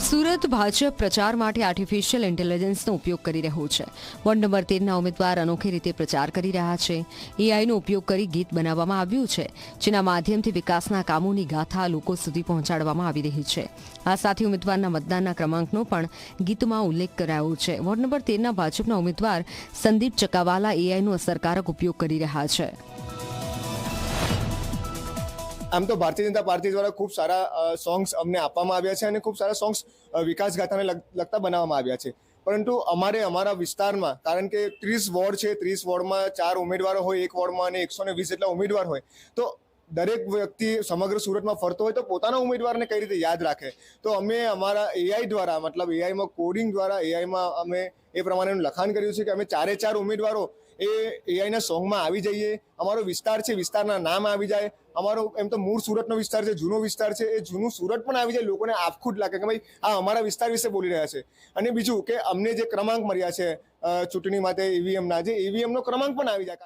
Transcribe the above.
સુરત ભાજપ પ્રચાર માટે આર્ટિફિશિયલ ઇન્ટેલિજન્સનો ઉપયોગ કરી રહ્યું છે. વોર્ડ નંબર 13ના ઉમેદવાર અનોખી રીતે પ્રચાર કરી રહ્યા છે. એઆઈનો ઉપયોગ કરી ગીત બનાવવામાં આવ્યું છે, જેના માધ્યમથી વિકાસના કામોની ગાથા લોકો સુધી પહોંચાડવામાં આવી રહી છે. આ સાથે ઉમેદવારના મતદાનના ક્રમાંકનો પણ ગીતમાં ઉલ્લેખ કરાયો છે. વોર્ડ નંબર 13ના ભાજપના ઉમેદવાર સંદીપ ચકાવાલા એઆઈનો અસરકારક ઉપયોગ કરી રહ્યા છે. આમ તો ભારતીય જનતા પાર્ટી દ્વારા ખૂબ સારા સોંગ્સ અમને આપવામાં આવ્યા છે અને ખૂબ સારા સોંગ્સ વિકાસ ગાથાને લગતા બનાવવામાં આવ્યા છે. પરંતુ અમારા વિસ્તારમાં, કારણ કે 30 વોર્ડ છે, 30 વોર્ડમાં 4 ઉમેદવારો હોય, એક વોર્ડમાં અને 120 જેટલા ઉમેદવાર હોય, તો દરેક વ્યક્તિ સમગ્ર સુરતમાં ફરતો હોય તો પોતાના ઉમેદવારને કઈ રીતે યાદ રાખે. તો અમે અમારા એઆઈ દ્વારા, મતલબ એઆઈમાં કોડિંગ દ્વારા, એઆઈમાં અમે એ પ્રમાણેનું લખાણ કર્યું છે કે અમે 4 ઉમેદવારો એ એઆઈના સોંગમાં આવી જઈએ. અમારો વિસ્તાર છે, વિસ્તારના નામ આવી જાય. અમારો એમ તો મૂળ સુરતનો વિસ્તાર છે, જૂનો વિસ્તાર છે, એ જૂનું સુરત પણ આવી જાય. લોકોને આપખુદ લાગે કે ભાઈ આ અમારા વિસ્તાર વિશે બોલી રહ્યા છે. અને બીજું કે અમને જે ક્રમાંક મળ્યા છે ચૂંટણી માટે ઈવીએમના, જે ઈવીએમનો ક્રમાંક પણ આવી જાય.